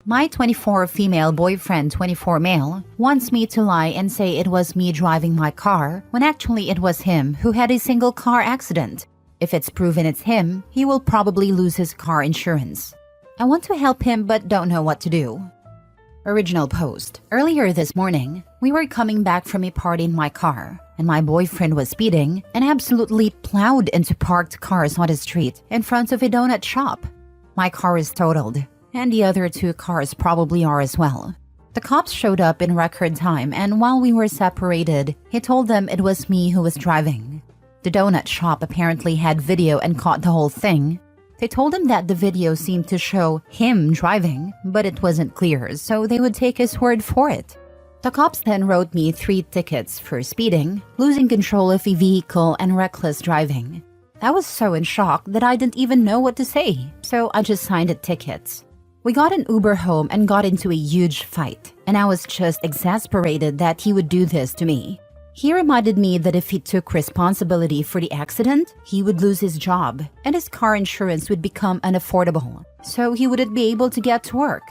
My 24 female boyfriend, 24 male, wants me to lie and say it was me driving my car when actually it was him who had a single car accident. If it's proven it's him, he will probably lose his car insurance. I want to help him but don't know what to do. Original post. Earlier this morning, we were coming back from a party in my car, and my boyfriend was speeding and absolutely plowed into parked cars on the street in front of a donut shop. My car is totaled, and the other two cars probably are as well. The cops showed up in record time, and while we were separated, he told them it was me who was driving. The donut shop apparently had video and caught the whole thing. They told him that the video seemed to show him driving, but it wasn't clear, so they would take his word for it. The cops then wrote me 3 tickets for speeding, losing control of a vehicle, and reckless driving. I was so in shock that I didn't even know what to say, so I just signed the tickets. We got an Uber home and got into a huge fight, and I was just exasperated that he would do this to me. He reminded me that if he took responsibility for the accident, he would lose his job, and his car insurance would become unaffordable, so he wouldn't be able to get to work.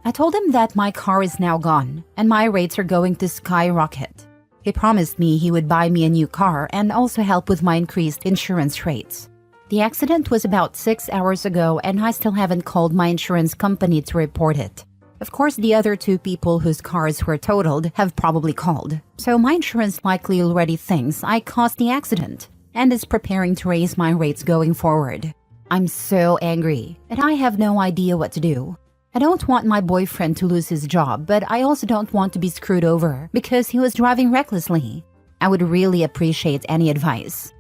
I told him that my car is now gone, and my rates are going to skyrocket. He promised me he would buy me a new car and also help with my increased insurance rates. The accident was about 6 hours ago, and I still haven't called my insurance company to report it. Of course, the other 2 people whose cars were totaled have probably called, so my insurance likely already thinks I caused the accident and is preparing to raise my rates going forward. I'm so angry, and I have no idea what to do. I don't want my boyfriend to lose his job, but I also don't want to be screwed over because he was driving recklessly. I would really appreciate any advice.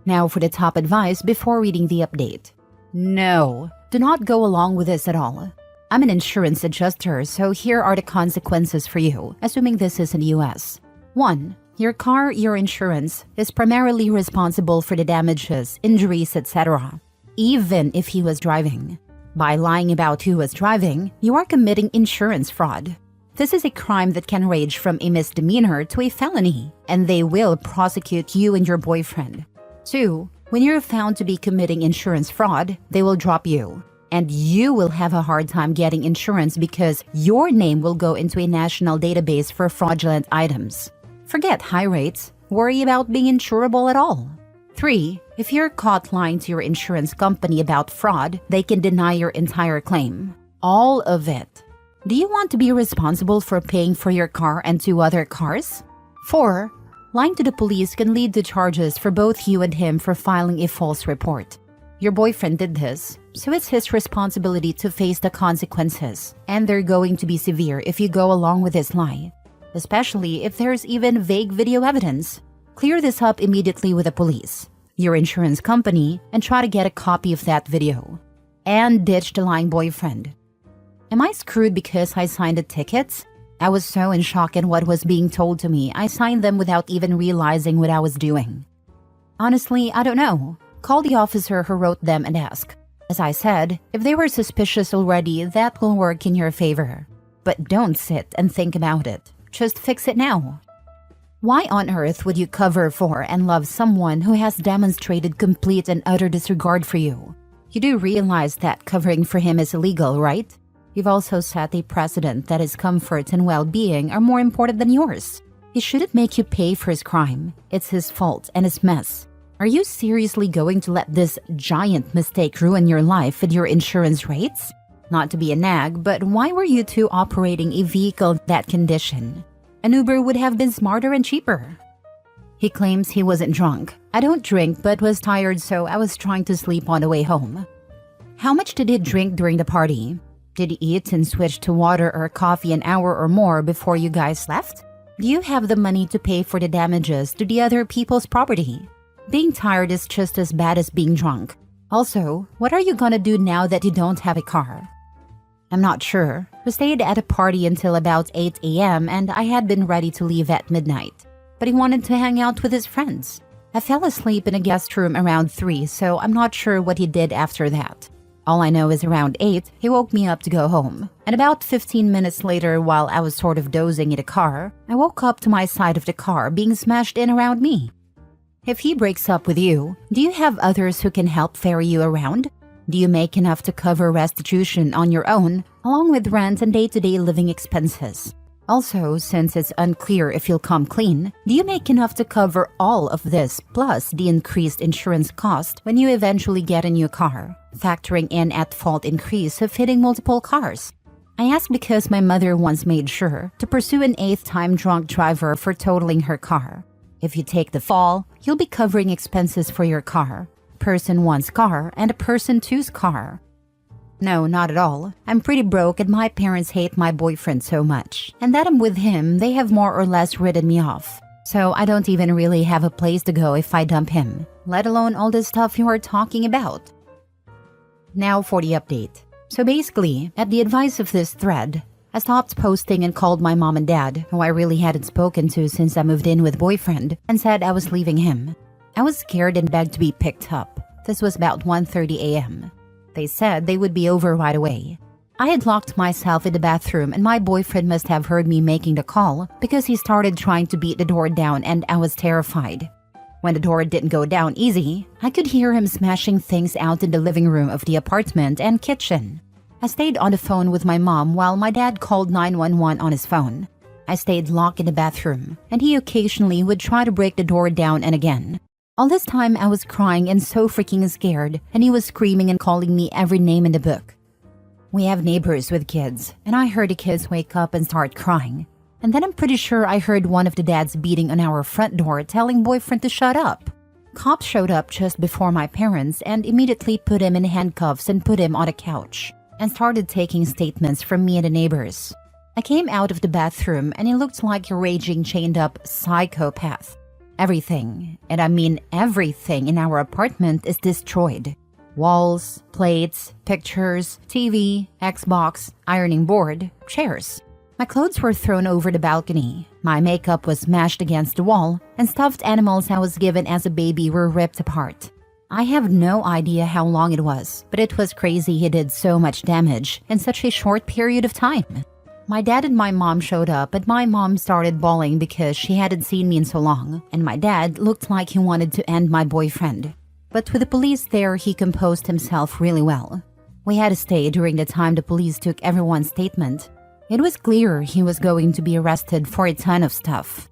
Now for the top advice before reading the update. No, do not go along with this at all. I'm an insurance adjuster, so here are the consequences for you, assuming this is in the US. 1. Your car, your insurance, is primarily responsible for the damages, injuries, etc., even if he was driving. By lying about who was driving, you are committing insurance fraud. This is a crime that can range from a misdemeanor to a felony, and they will prosecute you and your boyfriend. 2. When you're found to be committing insurance fraud, they will drop you. And you will have a hard time getting insurance because your name will go into a national database for fraudulent items. Forget high rates. Worry about being insurable at all. 3. If you're caught lying to your insurance company about fraud, they can deny your entire claim. All of it. Do you want to be responsible for paying for your car and 2 other cars? 4. Lying to the police can lead to charges for both you and him for filing a false report. Your boyfriend did this, so it's his responsibility to face the consequences, and they're going to be severe if you go along with this lie, especially if there's even vague video evidence. Clear this up immediately with the police, your insurance company, and try to get a copy of that video. And ditch the lying boyfriend. Am I screwed because I signed the tickets? I was so in shock at what was being told to me, I signed them without even realizing what I was doing. Honestly, I don't know. Call the officer who wrote them and ask. As I said, if they were suspicious already, that will work in your favor. But don't sit and think about it. Just fix it now. Why on earth would you cover for and love someone who has demonstrated complete and utter disregard for you? You do realize that covering for him is illegal, right? You've also set a precedent that his comfort and well-being are more important than yours. He shouldn't make you pay for his crime. It's his fault and his mess. Are you seriously going to let this giant mistake ruin your life with your insurance rates? Not to be a nag, but why were you two operating a vehicle that condition? An Uber would have been smarter and cheaper. He claims he wasn't drunk. I don't drink but was tired, so I was trying to sleep on the way home. How much did he drink during the party? Did he eat and switch to water or coffee an hour or more before you guys left? Do you have the money to pay for the damages to the other people's property? Being tired is just as bad as being drunk. Also, what are you gonna do now that you don't have a car? I'm not sure. We stayed at a party until about 8 a.m. and I had been ready to leave at midnight. But he wanted to hang out with his friends. I fell asleep in a guest room around 3, so I'm not sure what he did after that. All I know is around 8, he woke me up to go home. And about 15 minutes later, while I was sort of dozing in the car, I woke up to my side of the car being smashed in around me. If he breaks up with you, do you have others who can help ferry you around? Do you make enough to cover restitution on your own, along with rent and day-to-day living expenses? Also, since it's unclear if you'll come clean, do you make enough to cover all of this plus the increased insurance cost when you eventually get a new car, factoring in at-fault increase of hitting multiple cars? I ask because my mother once made sure to pursue an 8th-time drunk driver for totaling her car. If you take the fall, you'll be covering expenses for your car, person 1's car, and a person 2's car. No, not at all. I'm pretty broke and my parents hate my boyfriend so much. And that I'm with him, they have more or less written me off. So I don't even really have a place to go if I dump him, let alone all the stuff you are talking about. Now for the update. So basically, at the advice of this thread, I stopped posting and called my mom and dad, who I really hadn't spoken to since I moved in with boyfriend, and said I was leaving him. I was scared and begged to be picked up. This was about 1:30 a.m. They said they would be over right away. I had locked myself in the bathroom and my boyfriend must have heard me making the call because he started trying to beat the door down and I was terrified. When the door didn't go down easy, I could hear him smashing things out in the living room of the apartment and kitchen. I stayed on the phone with my mom while my dad called 911 on his phone. I stayed locked in the bathroom and he occasionally would try to break the door down and again. All this time I was crying and so freaking scared, and he was screaming and calling me every name in the book. We have neighbors with kids, and I heard the kids wake up and start crying. And then I'm pretty sure I heard one of the dads beating on our front door telling boyfriend to shut up. Cops showed up just before my parents and immediately put him in handcuffs and put him on a couch, and started taking statements from me and the neighbors. I came out of the bathroom and he looked like a raging chained up psychopath. Everything, and I mean everything in our apartment is destroyed. Walls, plates, pictures, TV, Xbox, ironing board, chairs. My clothes were thrown over the balcony. My makeup was mashed against the wall, and stuffed animals I was given as a baby were ripped apart. I have no idea how long it was, but it was crazy he did so much damage in such a short period of time. My dad and my mom showed up, and my mom started bawling because she hadn't seen me in so long, and my dad looked like he wanted to end my boyfriend. But with the police there, he composed himself really well. We had to stay during the time the police took everyone's statement. It was clear he was going to be arrested for a ton of stuff.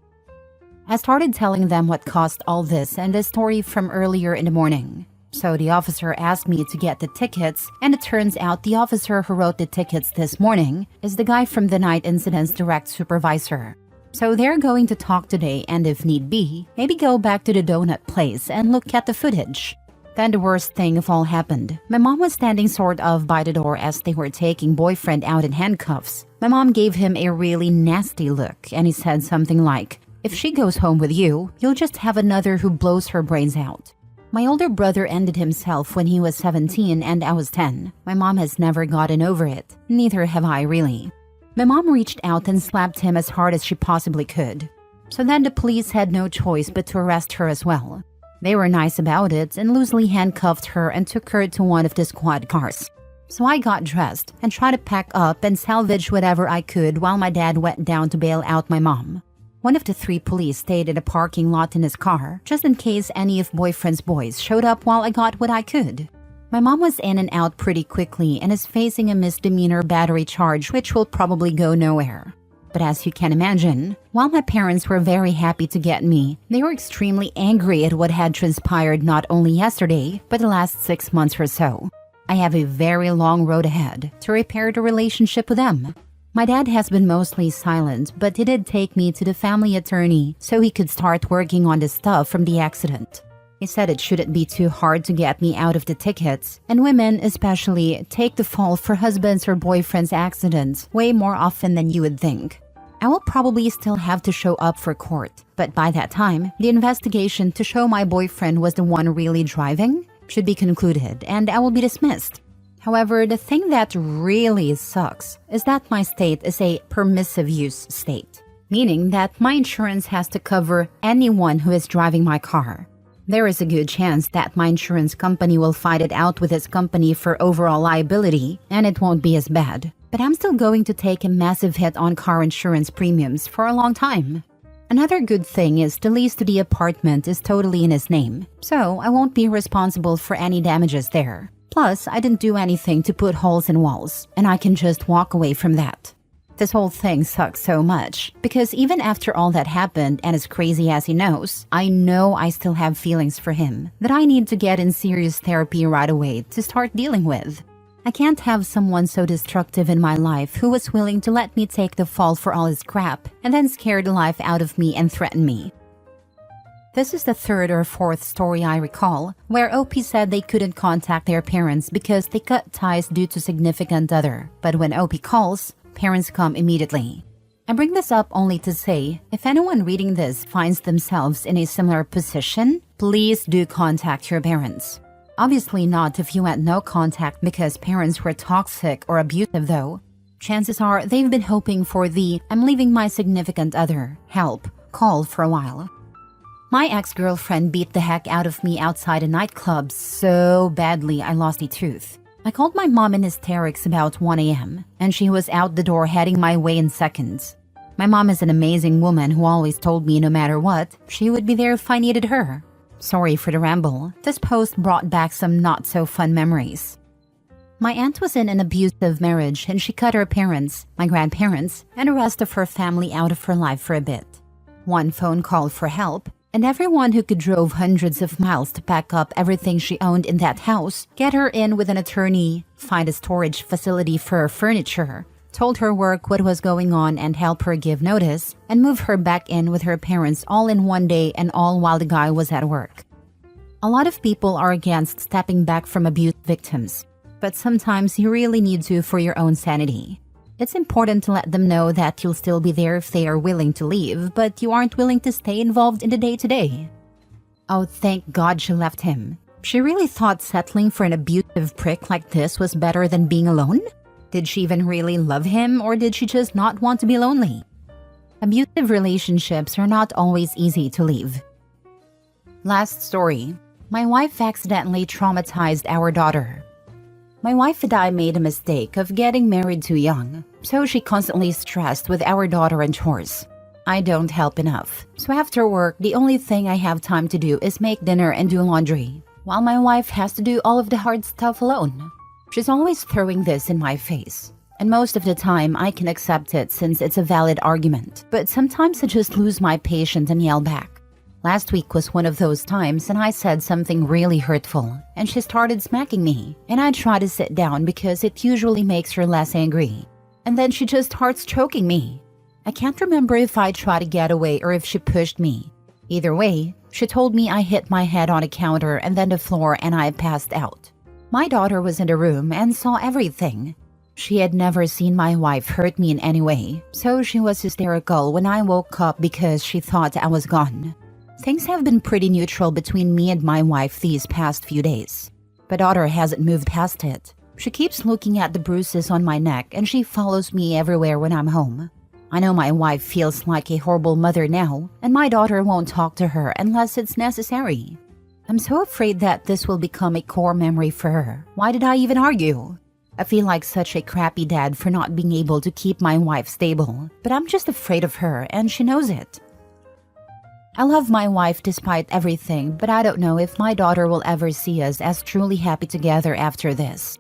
I started telling them what caused all this and the story from earlier in the morning. So the officer asked me to get the tickets, and it turns out the officer who wrote the tickets this morning is the guy from the night incident's direct supervisor. So they're going to talk today and if need be, maybe go back to the donut place and look at the footage. Then the worst thing of all happened. My mom was standing sort of by the door as they were taking boyfriend out in handcuffs. My mom gave him a really nasty look and he said something like, "If she goes home with you, you'll just have another who blows her brains out." My older brother ended himself when he was 17 and I was 10. My mom has never gotten over it. Neither have I really. My mom reached out and slapped him as hard as she possibly could. So then the police had no choice but to arrest her as well. They were nice about it and loosely handcuffed her and took her to one of the squad cars. So I got dressed and tried to pack up and salvage whatever I could while my dad went down to bail out my mom. One of the 3 police stayed in a parking lot in his car, just in case any of boyfriend's boys showed up while I got what I could. My mom was in and out pretty quickly and is facing a misdemeanor battery charge which will probably go nowhere. But as you can imagine, while my parents were very happy to get me, they were extremely angry at what had transpired not only yesterday, but the last 6 months or so. I have a very long road ahead to repair the relationship with them. My dad has been mostly silent, but he did take me to the family attorney so he could start working on the stuff from the accident. He said it shouldn't be too hard to get me out of the tickets, and women especially take the fall for husbands or boyfriends' accidents way more often than you would think. I will probably still have to show up for court, but by that time, the investigation to show my boyfriend was the one really driving should be concluded and I will be dismissed. However, the thing that really sucks is that my state is a permissive use state, meaning that my insurance has to cover anyone who is driving my car. There is a good chance that my insurance company will fight it out with its company for overall liability, and it won't be as bad. But I'm still going to take a massive hit on car insurance premiums for a long time. Another good thing is the lease to the apartment is totally in his name, so I won't be responsible for any damages there. Plus, I didn't do anything to put holes in walls, and I can just walk away from that. This whole thing sucks so much, because even after all that happened, and as crazy as he knows, I know I still have feelings for him that I need to get in serious therapy right away to start dealing with. I can't have someone so destructive in my life who was willing to let me take the fall for all his crap and then scare the life out of me and threaten me. This is the third or fourth story I recall, where OP said they couldn't contact their parents because they cut ties due to significant other. But when OP calls, parents come immediately. I bring this up only to say, if anyone reading this finds themselves in a similar position, please do contact your parents. Obviously not if you had no contact because parents were toxic or abusive though. Chances are they've been hoping for the "I'm leaving my significant other" help call for a while. My ex-girlfriend beat the heck out of me outside a nightclub so badly I lost a tooth. I called my mom in hysterics about 1 a.m. and she was out the door heading my way in seconds. My mom is an amazing woman who always told me no matter what, she would be there if I needed her. Sorry for the ramble. This post brought back some not-so-fun memories. My aunt was in an abusive marriage and she cut her parents, my grandparents, and the rest of her family out of her life for a bit. One phone call for help, and everyone who could drove hundreds of miles to pack up everything she owned in that house, get her in with an attorney, find a storage facility for her furniture, told her work what was going on and help her give notice, and move her back in with her parents all in one day and all while the guy was at work. A lot of people are against stepping back from abuse victims, but sometimes you really need to for your own sanity. It's important to let them know that you'll still be there if they are willing to leave, but you aren't willing to stay involved in the day-to-day. Oh, thank God she left him. She really thought settling for an abusive prick like this was better than being alone? Did she even really love him, or did she just not want to be lonely? Abusive relationships are not always easy to leave. Last story. My wife accidentally traumatized our daughter. My wife and I made a mistake of getting married too young, so she constantly stressed with our daughter and chores. I don't help enough, so after work, the only thing I have time to do is make dinner and do laundry, while my wife has to do all of the hard stuff alone. She's always throwing this in my face, and most of the time I can accept it since it's a valid argument, but sometimes I just lose my patience and yell back. Last week was one of those times and I said something really hurtful and she started smacking me, and I try to sit down because it usually makes her less angry. And then she just starts choking me. I can't remember if I tried to get away or if she pushed me. Either way, she told me I hit my head on a counter and then the floor and I passed out. My daughter was in the room and saw everything. She had never seen my wife hurt me in any way, so she was hysterical when I woke up because she thought I was gone. Things have been pretty neutral between me and my wife these past few days. But daughter hasn't moved past it. She keeps looking at the bruises on my neck and she follows me everywhere when I'm home. I know my wife feels like a horrible mother now, and my daughter won't talk to her unless it's necessary. I'm so afraid that this will become a core memory for her. Why did I even argue? I feel like such a crappy dad for not being able to keep my wife stable, but I'm just afraid of her and she knows it. I love my wife despite everything, but I don't know if my daughter will ever see us as truly happy together after this.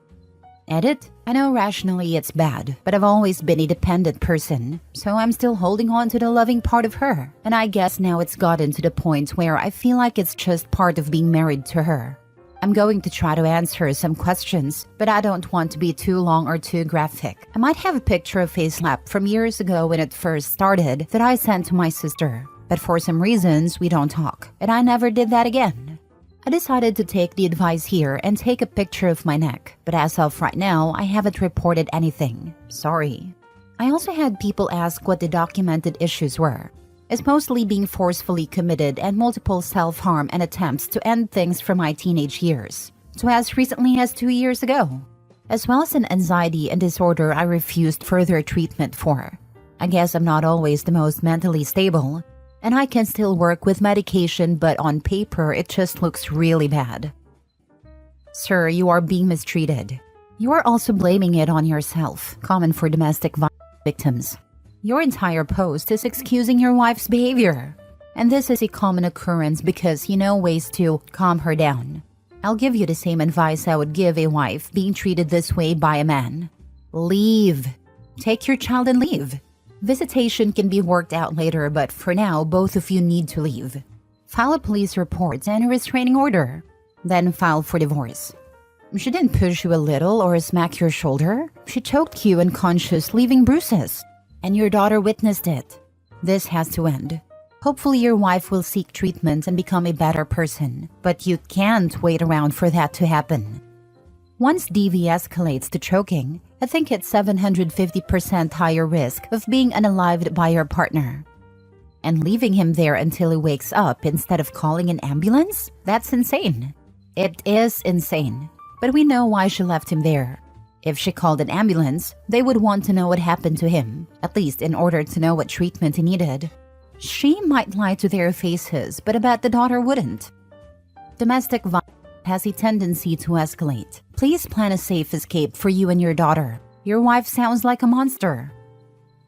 Edit? I know rationally it's bad, but I've always been a dependent person, so I'm still holding on to the loving part of her, and I guess now it's gotten to the point where I feel like it's just part of being married to her. I'm going to try to answer some questions, but I don't want to be too long or too graphic. I might have a picture of a slap from years ago when it first started that I sent to my sister. But for some reasons, we don't talk, and I never did that again. I decided to take the advice here and take a picture of my neck, but as of right now, I haven't reported anything. Sorry. I also had people ask what the documented issues were. It's mostly being forcefully committed and multiple self-harm and attempts to end things from my teenage years, so as recently as 2 years ago, as well as an anxiety and disorder I refused further treatment for. I guess I'm not always the most mentally stable, and I can still work with medication, but on paper, it just looks really bad. Sir, you are being mistreated. You are also blaming it on yourself, common for domestic violence victims. Your entire post is excusing your wife's behavior. And this is a common occurrence because you know ways to calm her down. I'll give you the same advice I would give a wife being treated this way by a man. Leave. Take your child and leave. Visitation can be worked out later, but for now, both of you need to leave. File a police report and a restraining order. Then file for divorce. She didn't push you a little or smack your shoulder. She choked you unconscious, leaving bruises. And your daughter witnessed it. This has to end. Hopefully your wife will seek treatment and become a better person, but you can't wait around for that to happen. Once DV escalates to choking, I think it's 750% higher risk of being unalived by your partner. And leaving him there until he wakes up instead of calling an ambulance? That's insane. It is insane. But we know why she left him there. If she called an ambulance, they would want to know what happened to him, at least in order to know what treatment he needed. She might lie to their faces, but I bet the daughter wouldn't. Domestic violence has a tendency to escalate. Please plan a safe escape for you and your daughter. Your wife sounds like a monster.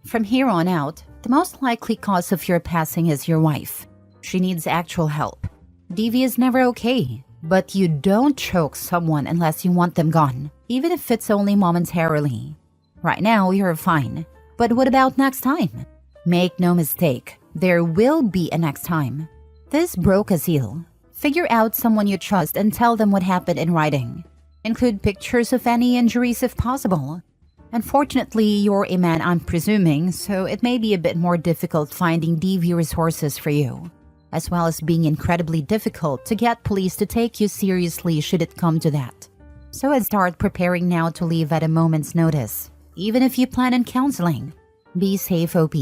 From here on out, the most likely cause of your passing is your wife. She needs actual help. DV is never okay, but you don't choke someone unless you want them gone, even if it's only momentarily. Right now, you're fine. But what about next time? Make no mistake, there will be a next time. This broke a seal. Figure out someone you trust and tell them what happened in writing. Include pictures of any injuries if possible. Unfortunately, you're a man, I'm presuming, so it may be a bit more difficult finding DV resources for you, as well as being incredibly difficult to get police to take you seriously should it come to that. So I'd start preparing now to leave at a moment's notice, even if you plan on counseling. Be safe, OP.